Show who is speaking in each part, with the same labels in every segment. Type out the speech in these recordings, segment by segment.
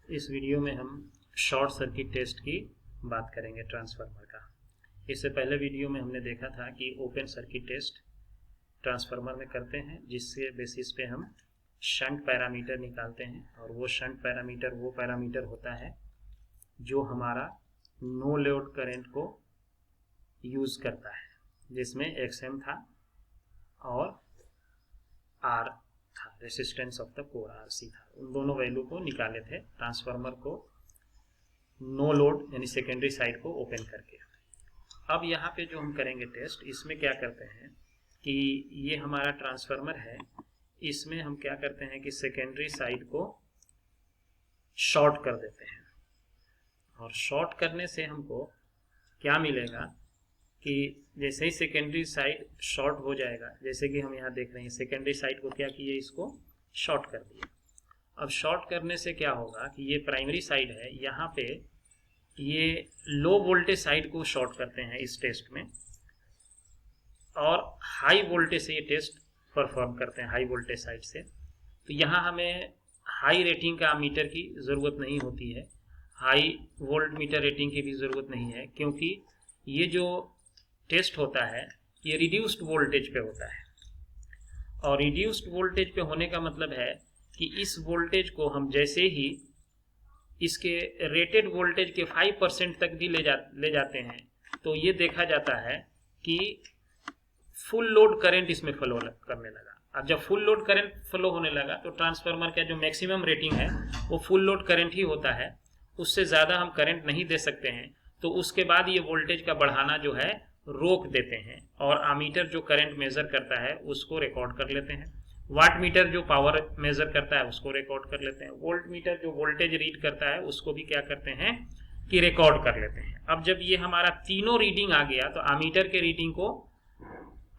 Speaker 1: इस वीडियो में हम शॉर्ट सर्किट टेस्ट की बात करेंगे ट्रांसफार्मर का। इससे पहले वीडियो में हमने देखा था कि ओपन सर्किट टेस्ट ट्रांसफार्मर में करते हैं, जिसके बेसिस पे हम शंट पैरामीटर निकालते हैं। और वो शंट पैरामीटर वो पैरामीटर होता है जो हमारा नो लोड करंट को यूज़ करता है, जिसमें XM था और R था, resistance of the core RC था। उन दोनों वैल्यू को निकाले थे ट्रांसफार्मर को नो लोड यानी सेकेंडरी साइड को ओपन करके। अब यहाँ पे जो हम करेंगे टेस्ट, इसमें क्या करते हैं कि ये हमारा ट्रांसफार्मर है, इसमें हम क्या करते हैं कि सेकेंडरी साइड को शॉर्ट कर देते हैं। और शॉर्ट करने से हमको क्या मिलेगा कि जैसे ही सेकेंडरी साइड शॉर्ट हो जाएगा, जैसे कि हम यहाँ देख रहे हैं सेकेंडरी साइड को क्या किए, इसको शॉर्ट कर दिया। अब शॉर्ट करने से क्या होगा कि ये प्राइमरी साइड है, यहाँ पे ये लो वोल्टेज साइड को शॉर्ट करते हैं इस टेस्ट में, और हाई वोल्टेज से ये टेस्ट परफॉर्म करते हैं, हाई वोल्टेज साइड से। तो यहाँ हमें हाई रेटिंग का मीटर की ज़रूरत नहीं होती है, हाई वोल्ट मीटर रेटिंग की भी ज़रूरत नहीं है, क्योंकि ये जो टेस्ट होता है ये रिड्यूस्ड वोल्टेज पे होता है। और रिड्यूस्ड वोल्टेज पे होने का मतलब है कि इस वोल्टेज को हम जैसे ही इसके रेटेड वोल्टेज के 5% तक भी ले जाते हैं, तो ये देखा जाता है कि फुल लोड करंट इसमें फ्लो करने लगा। अब जब फुल लोड करंट फ्लो होने लगा तो ट्रांसफार्मर का जो मैक्सिमम रेटिंग है वो फुल लोड करंट ही होता है, उससे ज़्यादा हम करंट नहीं दे सकते हैं। तो उसके बाद ये वोल्टेज का बढ़ाना जो है रोक देते हैं, और आमीटर जो करंट मेजर करता है उसको रिकॉर्ड कर लेते हैं, वाट मीटर जो पावर मेजर करता है उसको रिकॉर्ड कर लेते हैं, वोल्ट मीटर जो वोल्टेज रीड करता है उसको भी क्या करते हैं कि रिकॉर्ड कर लेते हैं। अब जब ये हमारा तीनों रीडिंग आ गया तो आमीटर के रीडिंग को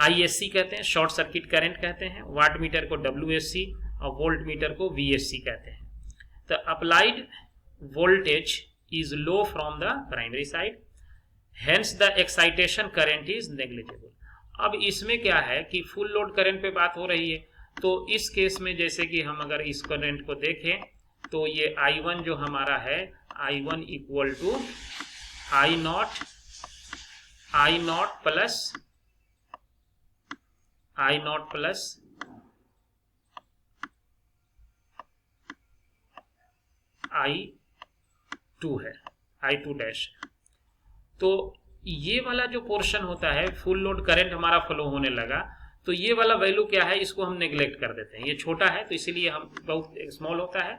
Speaker 1: ISC कहते हैं, शॉर्ट सर्किट करंट कहते हैं, वाट मीटर को WSC और वोल्ट मीटर को VSC कहते हैं। तो applied voltage is low from the primary side, hence the excitation current is negligible. अब इसमें क्या है कि फुल लोड करंट पे बात हो रही है, तो इस केस में जैसे कि हम अगर इस करंट को देखें तो ये I1 जो हमारा है, I1 equal to I not plus I2 है, I2 डैश। तो ये वाला जो पोर्शन होता है, फुल लोड करंट हमारा फ्लो होने लगा, तो ये वाला वैल्यू क्या है, इसको हम नेग्लेक्ट कर देते हैं, ये छोटा है तो इसीलिए हम बहुत स्मॉल होता है।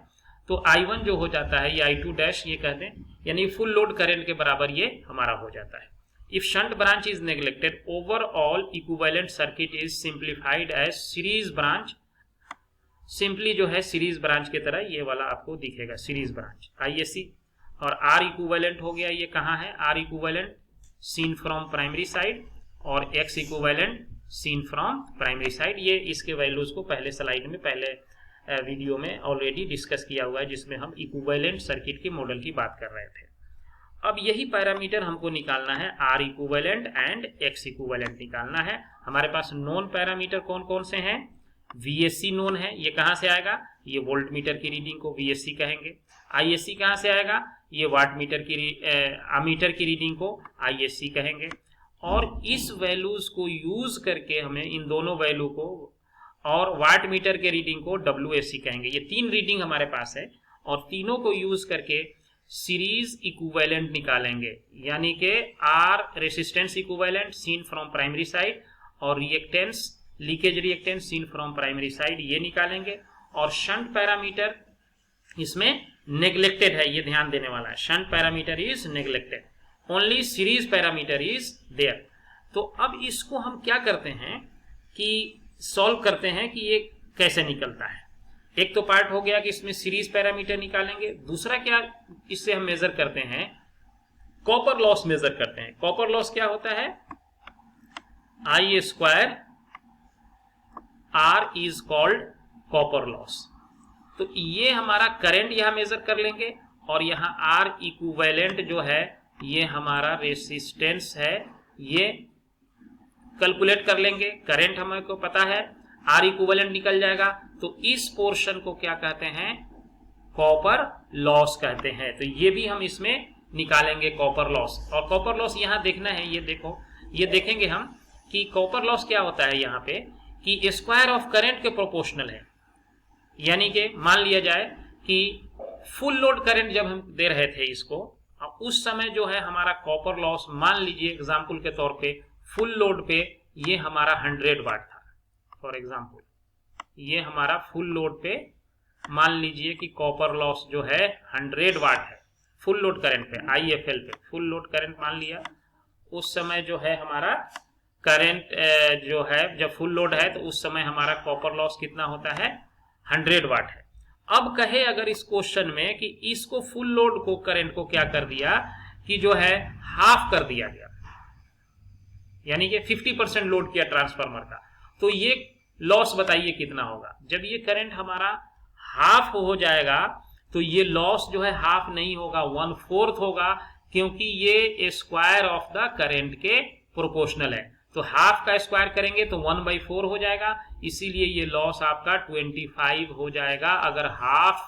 Speaker 1: तो I1 जो हो जाता है, ये I2 डैश ये कहते हैं, यानी फुल लोड करंट के बराबर ये हमारा हो जाता है। If shunt branch is neglected, overall equivalent circuit is simplified as series branch. Simply जो है सीरीज ब्रांच की तरह ये वाला आपको दिखेगा, सीरीज ब्रांच ISC। और R इक्विवेलेंट हो गया, ये कहाँ है, R equivalent seen from primary side, और X equivalent seen from primary side. ये इसके वैल्यूज को पहले स्लाइड में, पहले वीडियो में ऑलरेडी डिस्कस किया हुआ है, जिसमें हम इक्विवेलेंट सर्किट के मॉडल की बात कर रहे थे। अब यही पैरामीटर हमको निकालना है, R equivalent and X equivalent निकालना है। हमारे पास नोन पैरामीटर कौन कौन से हैं, VSC नोन है, ये कहाँ से आएगा, ये वोल्ट मीटर की रीडिंग को VSC कहेंगे। ISC कहाँ से आएगा, ये वाट मीटर की आमीटर की रीडिंग को ISC कहेंगे। और इस वैल्यूज को यूज करके हमें इन दोनों वैल्यू को और वाट मीटर के रीडिंग को WSC कहेंगे। ये तीन रीडिंग हमारे पास है, और तीनों को यूज करके सीरीज इक्विवेलेंट निकालेंगे, यानी कि R resistance equivalent seen from primary side, और reactance leakage reactance seen from primary side, ये निकालेंगे। और शंट पैरामीटर इसमें नेग्लेक्टेड है, ये ध्यान देने वाला है, shunt parameter is neglected, only series parameter is there. तो अब इसको हम क्या करते हैं कि सॉल्व करते हैं कि ये कैसे निकलता है। एक तो पार्ट हो गया कि इसमें सीरीज पैरामीटर निकालेंगे, दूसरा क्या इससे हम मेजर करते हैं, कॉपर लॉस मेजर करते हैं। कॉपर लॉस क्या होता है, I² R is called copper loss. तो ये हमारा करंट यहां मेजर कर लेंगे, और यहां R इक्विवेलेंट जो है ये हमारा रेसिस्टेंस है, ये कैलकुलेट कर लेंगे। करंट हमको पता है, R इक्विवेलेंट निकल जाएगा, तो इस पोर्शन को क्या कहते हैं, कॉपर लॉस कहते हैं। तो ये भी हम इसमें निकालेंगे कॉपर लॉस। और कॉपर लॉस यहाँ देखना है, ये देखो, ये देखेंगे हम कि कॉपर लॉस क्या होता है यहाँ पे कि स्क्वायर ऑफ करंट के प्रोपोर्शनल है। यानी कि मान लिया जाए कि फुल लोड करंट जब हम दे रहे थे इसको, उस समय जो है हमारा कॉपर लॉस, मान लीजिए एग्जांपल के तौर पे फुल लोड पे ये हमारा 100 वाट था। फॉर एग्जांपल ये हमारा फुल लोड पे मान लीजिए कि कॉपर लॉस जो है 100 वाट है फुल लोड करंट पे, IFL पे फुल लोड करंट मान लिया। उस समय जो है हमारा करंट जो है जब फुल लोड है तो उस समय हमारा कॉपर लॉस कितना होता है, 100 वाट है। अब कहे अगर इस क्वेश्चन में कि इसको फुल लोड को करंट को क्या कर दिया कि जो है हाफ कर दिया गया, यानी कि 50% लोड किया ट्रांसफार्मर का, तो ये लॉस बताइए कितना होगा। जब ये करंट हमारा हाफ हो जाएगा तो ये लॉस जो है हाफ नहीं होगा, 1/4 होगा, क्योंकि ये स्क्वायर ऑफ द करंट के प्रोपोर्शनल है। तो हाफ का स्क्वायर करेंगे तो 1/4 हो जाएगा, इसीलिए ये लॉस आपका 25 हो जाएगा अगर half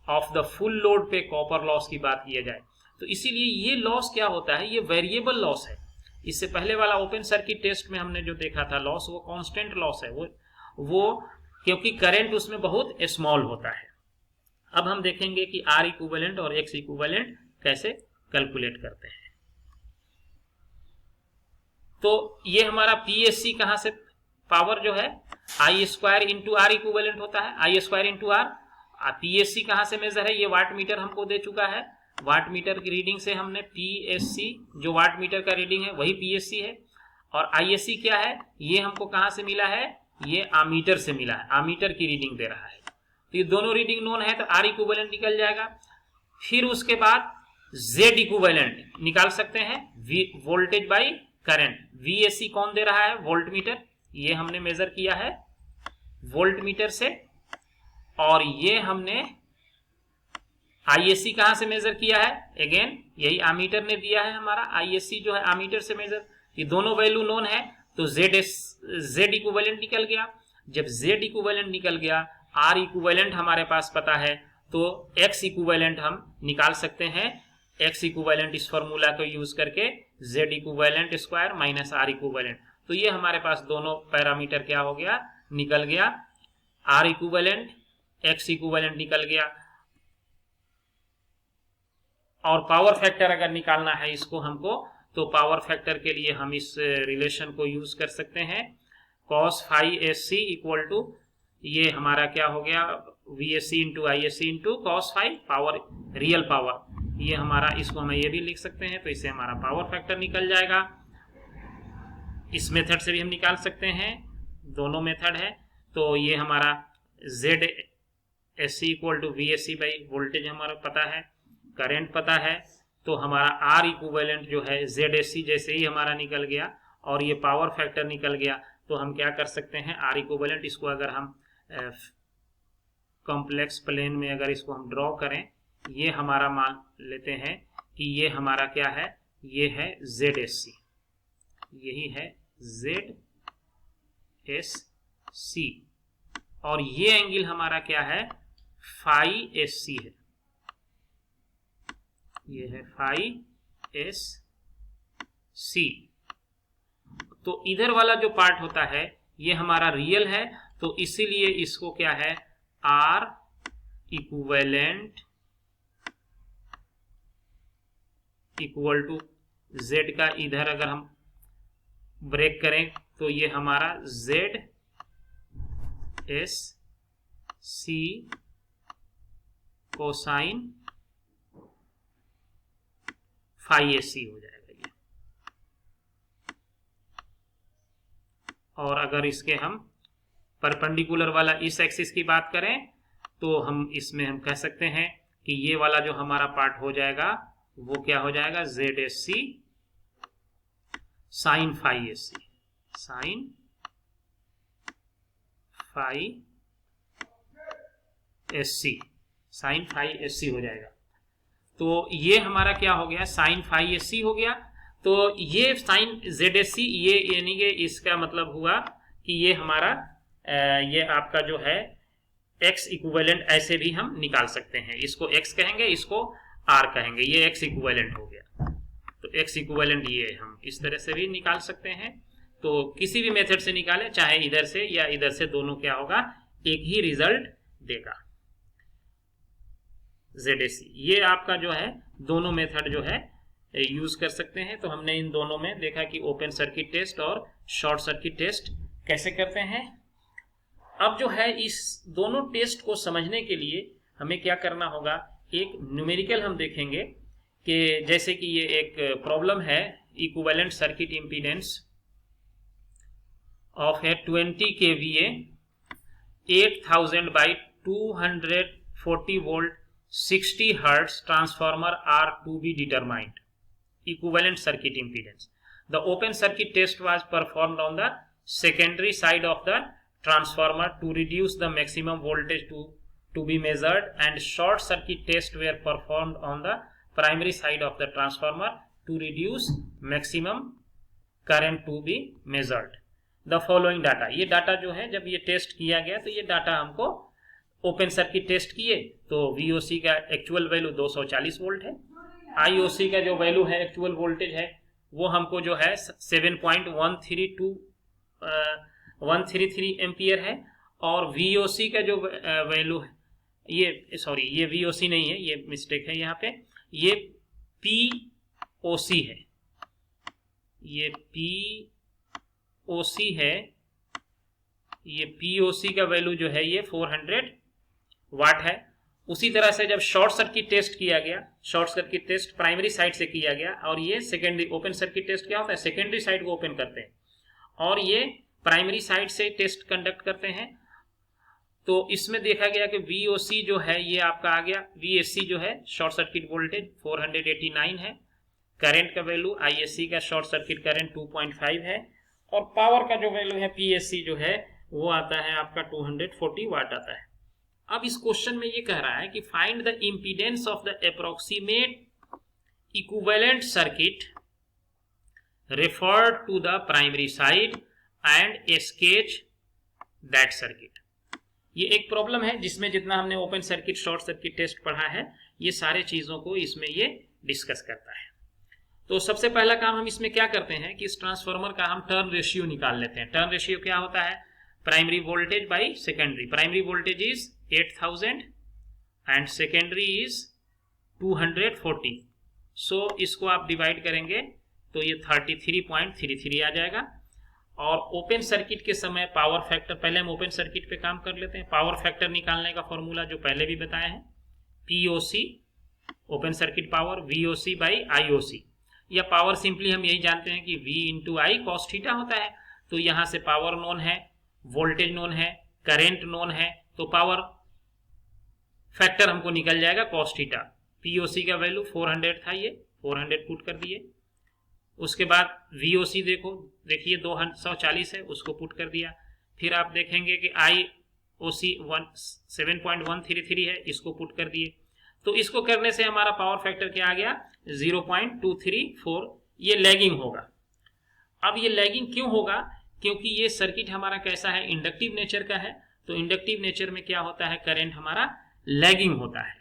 Speaker 1: of the full load पे कॉपर लॉस की बात किया जाए। तो इसीलिए ये लॉस क्या होता है, ये वेरिएबल लॉस है। इससे पहले वाला ओपन सर्किट टेस्ट में हमने जो देखा था लॉस, वो कांस्टेंट लॉस है, वो क्योंकि करंट उसमें बहुत स्मॉल होता है। अब हम देखेंगे कि R इक्विवेलेंट और X इक्विवेलेंट कैसे कैलकुलेट करते हैं। तो ये हमारा PSC कहां से पावर जो है I square into R equivalent होता है, I square into R। PSC कहां से मेजर है, ये वाट मीटर हमको दे चुका है। वाट मीटर की रीडिंग से हमने PSC जो वाट मीटर का रीडिंग है वही PSC है। और ISC क्या है, ये हमको कहां से मिला है, ये आमीटर से मिला है, आमीटर की रीडिंग दे रहा है। तो ये दोनों रीडिंग नोन है तो R इक्विवेलेंट निकल जाएगा। फिर उसके बाद Z इक्विवेलेंट निकाल सकते हैं, वोल्टेज बाई करंट। VAC कौन दे रहा है, वोल्ट मीटर, ये हमने मेजर किया है वोल्ट मीटर से। और ये हमने ISC कहां से मेजर किया है, अगेन यही आमीटर ने दिया है हमारा, ISC जो है आमीटर से मेजर। ये दोनों वैल्यू नोन है तो Z इक्विवेलेंट निकल गया। जब Z इक्विवेलेंट निकल गया, R इक्विवेलेंट हमारे पास पता है, तो X इक्विवेलेंट हम निकाल सकते हैं। X इक्विवेलेंट इस फॉर्मूला को यूज करके Z equivalent square minus R equivalent. तो ये हमारे पास दोनों पैरामीटर क्या हो गया, निकल गया। R इक्विवेलेंट, X इक्विवेलेंट निकल गया। और पावर फैक्टर अगर निकालना है इसको हमको, तो पावर फैक्टर के लिए हम इस रिलेशन को यूज कर सकते हैं, cos phi SC equal to ये हमारा क्या हो गया, VSC into ISC into cos phi power, real power. ये हमारा, इसको हम ये भी लिख सकते हैं, तो इससे हमारा पावर फैक्टर निकल जाएगा। इस मेथड से भी हम निकाल सकते हैं, दोनों मेथड है। तो ये हमारा ZSC equal to VSC by voltage हमारा पता है, करंट पता है, तो हमारा R इक्विवेलेंट जो है ZSC जैसे ही हमारा निकल गया और ये पावर फैक्टर निकल गया, तो हम क्या कर सकते हैं, R इक्विवेलेंट इसको अगर हम कॉम्प्लेक्स प्लेन में अगर इसको हम ड्रॉ करें, ये हमारा मान लेते हैं कि ये हमारा क्या है, ये है ZSC, यही है ZSC। और ये एंगल हमारा क्या है, phi SC है, ये है phi SC। तो इधर वाला जो पार्ट होता है ये हमारा रियल है, तो इसीलिए इसको क्या है, R equivalent equal to Z का इधर अगर हम ब्रेक करें तो ये हमारा ZSC कोसाइन phi SC हो जाएगा ये। और अगर इसके हम परपेंडिकुलर वाला इस एक्सिस की बात करें तो हम इसमें हम कह सकते हैं कि ये वाला जो हमारा पार्ट हो जाएगा वो क्या हो जाएगा, ZSC sine phi SC, sine phi SC, sine phi SC हो जाएगा। तो ये हमारा क्या हो गया, साइन phi SC हो गया। तो ये साइन ZSC, ये यानी कि इसका मतलब हुआ कि ये हमारा ये आपका जो है एक्स इक्विवेलेंट ऐसे भी हम निकाल सकते हैं। इसको एक्स कहेंगे, इसको आर कहेंगे, ये एक्स इक्विवेलेंट हो गया। तो एक्स इक्विवेलेंट ये हम इस तरह से भी निकाल सकते हैं। तो किसी भी मेथड से निकालें, चाहे इधर से या इधर से, दोनों क्या होगा, एक ही रिजल्ट देगा, ZAC। ये आपका जो है दोनों मेथड जो है यूज कर सकते हैं। तो हमने इन दोनों में देखा कि ओपन सर्किट टेस्ट और शॉर्ट सर्किट टेस्ट कैसे करते हैं। अब जो है इस दोनों टेस्ट को समझने के लिए हमें क्या करना होगा, एक न्यूमेरिकल हम देखेंगे कि जैसे कि ये एक प्रॉब्लम है, equivalent circuit impedance of A 20 kVA 8000 by 240 volt 60 Hz transformer are to be determined. Equivalent circuit impedance. The open circuit test was performed on the secondary side of the transformer to reduce the maximum voltage to be measured, and short circuit tests were performed on the primary side of the transformer to reduce maximum current to be measured. The following data, ये data जो है जब ये test किया गया तो ये data हमको ओपन सर्किट टेस्ट किए तो VOC का एक्चुअल वैल्यू 240 वोल्ट है, IOC का जो वैल्यू है एक्चुअल वोल्टेज है वो हमको जो है 7.133 एम्पियर है, और VOC का जो वैल्यू है, ये सॉरी ये VOC नहीं है, ये मिस्टेक है यहाँ पे, ये POC है, ये POC है, ये POC का वैल्यू जो है ये 400 वाट है। उसी तरह से जब शॉर्ट सर्किट टेस्ट किया गया, short circuit test primary side से किया गया, और ये सेकेंडरी, ओपन सर्किट टेस्ट क्या होता है, सेकेंडरी साइड को ओपन करते हैं और ये प्राइमरी साइड से टेस्ट कंडक्ट करते हैं। तो इसमें देखा गया कि VOC जो है ये आपका आ गया, VSC जो है शॉर्ट सर्किट वोल्टेज 489 है, करंट का वैल्यू ISC का शॉर्ट सर्किट करंट 2.5 है, और पावर का जो वैल्यू है PSC जो है वो आता है आपका 240 वाट आता है। अब इस क्वेश्चन में ये कह रहा है कि find the impedance of the approximate equivalent circuit referred to the primary side and sketch that circuit. ये एक प्रॉब्लम है जिसमें जितना हमने open circuit short circuit test पढ़ा है ये सारे चीजों को इसमें ये डिस्कस करता है। तो सबसे पहला काम हम इसमें क्या करते हैं कि इस ट्रांसफार्मर का हम टर्न रेशियो निकाल लेते हैं। टर्न रेशियो क्या होता है, primary voltage by secondary. Primary voltage is 8000 and secondary is 240। सो इसको आप डिवाइड करेंगे तो ये 33.33 आ जाएगा। और ओपन सर्किट के समय पावर फैक्टर, पहले हम ओपन सर्किट पे काम कर लेते हैं। पावर फैक्टर निकालने का फॉर्मूला जो पहले भी बताया है, POC open circuit power, VOC by IOC, या पावर सिंपली हम यही जानते हैं कि V into I cos theta होता है। तो यहाँ से पावर नोन है, वोल्टेज नोन है, करेंट नोन है, तो पावर फैक्टर हमको निकल जाएगा कॉस थीटा। POC का वैल्यू 400 था, ये 400 पुट कर दिए। उसके बाद VOC देखिए 240 है, उसको पुट कर दिया। फिर आप देखेंगे कि IOC 7.133 है, इसको पुट कर दिए। तो इसको करने से हमारा पावर फैक्टर क्या आ गया, 0.234। ये लैगिंग होगा। अब ये लैगिंग क्यों होगा, क्योंकि ये सर्किट हमारा कैसा है, इंडक्टिव नेचर का है। तो इंडक्टिव नेचर में क्या होता है, करंट हमारा लैगिंग होता है।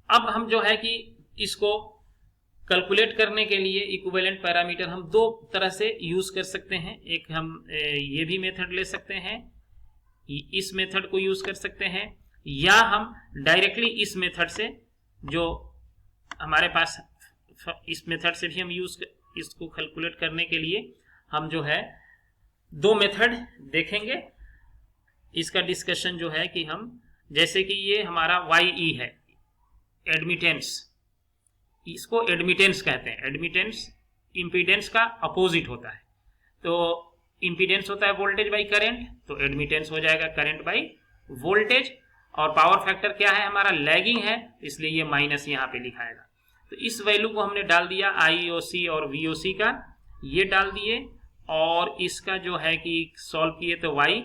Speaker 1: अब हम जो है कि इसको कैलकुलेट करने के लिए इक्विवेलेंट पैरामीटर हम दो तरह से यूज कर सकते हैं। एक हम ये भी मेथड ले सकते हैं, इस मेथड को यूज कर सकते हैं, या हम डायरेक्टली इस मेथड से, जो हमारे पास इस मेथड से भी हम इसको कैलकुलेट करने के लिए हम जो है दो मेथड देखेंगे। इसका डिस्कशन जो है कि हम, जैसे कि ये हमारा YE है, एडमिटेंस, इसको एडमिटेंस कहते हैं। एडमिटेंस इंपीडेंस का अपोजिट होता है। तो इंपीडेंस होता है वोल्टेज बाई करंट, तो एडमिटेंस हो जाएगा करंट बाई वोल्टेज। और पावर फैक्टर क्या है हमारा, लैगिंग है, इसलिए ये माइनस यहाँ पे लिखाएगा। तो इस वैल्यू को हमने डाल दिया, IOC और VOC का ये डाल दिए, और इसका जो है कि सॉल्व किए तो Y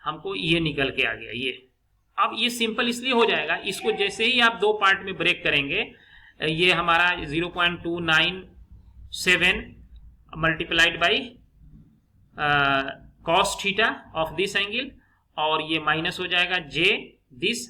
Speaker 1: हमको ये निकल के आ गया ये। अब ये सिंपल इसलिए हो जाएगा, इसको जैसे ही आप दो पार्ट में ब्रेक करेंगे, ये हमारा 0.297 multiplied by cos theta of this angle, और ये माइनस हो जाएगा जे दिस